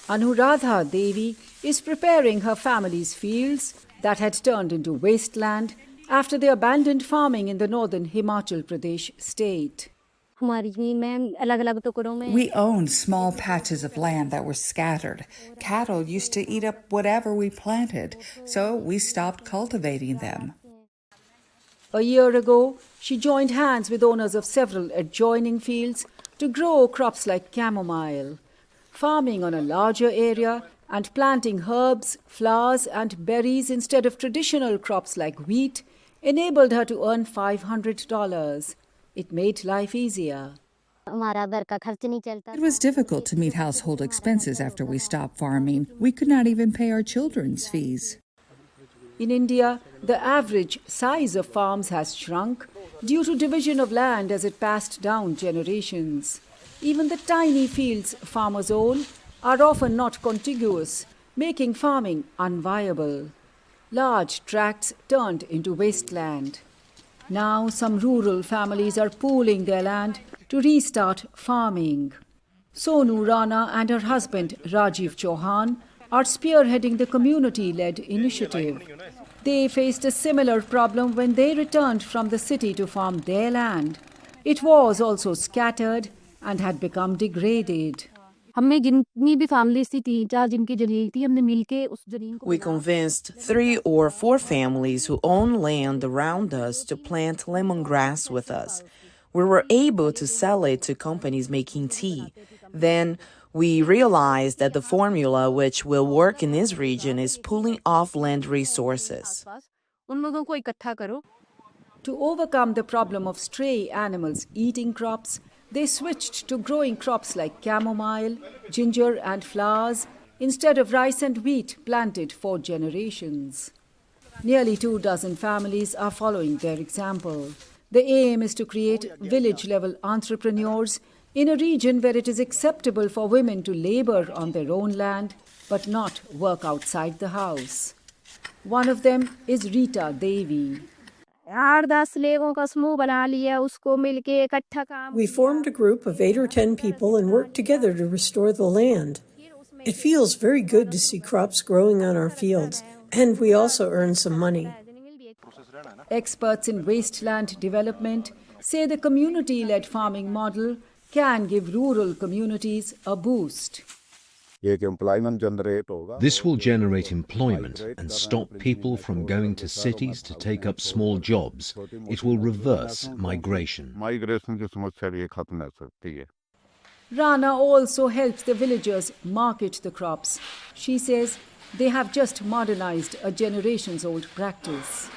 Anuradha Devi is preparing her family's fields that had turned into wasteland after they abandoned farming in the northern Himachal Pradesh state. We owned small patches of land that were scattered. Cattle used to eat up whatever we planted, so we stopped cultivating them. A year ago, she joined hands with owners of several adjoining fields to grow crops like chamomile. Farming on a larger area and planting herbs, flowers, and berries instead of traditional crops like wheat enabled her to earn $500. It made life easier. It was difficult to meet household expenses after we stopped farming. We could not even pay our children's fees. In India, the average size of farms has shrunk due to division of land as it passed down generations. Even the tiny fields farmers own are often not contiguous, making farming unviable. Large tracts turned into wasteland. Now some rural families are pooling their land to restart farming. Sonu Rana and her husband Rajiv Chauhan are spearheading the community-led initiative. They faced a similar problem when they returned from the city to farm their land. It was also scattered and had become degraded. We convinced 3 or 4 families who own land around us to plant lemongrass with us. We were able to sell it to companies making tea. Then we realized that the formula which will work in this region is pulling off land resources. To overcome the problem of stray animals eating crops, they switched to growing crops like chamomile, ginger, and flowers instead of rice and wheat planted for generations. Nearly 24 families are following their example. The aim is to create village-level entrepreneurs in a region where it is acceptable for women to labor on their own land but not work outside the house. One of them is Rita Devi. We formed a group of 8 or 10 people and worked together to restore the land. It feels very good to see crops growing on our fields, and we also earn some money. Experts in wasteland development say the community-led farming model can give rural communities a boost. This will generate employment and stop people from going to cities to take up small jobs. It will reverse migration. Rana also helps the villagers market the crops. She says they have just modernized a generations-old practice.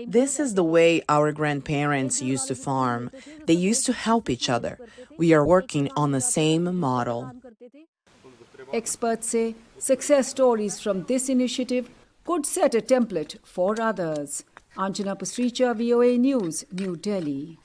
This is the way our grandparents used to farm. They used to help each other. We are working on the same model. Experts say success stories from this initiative could set a template for others. Anjana Pasricha, VOA News, New Delhi.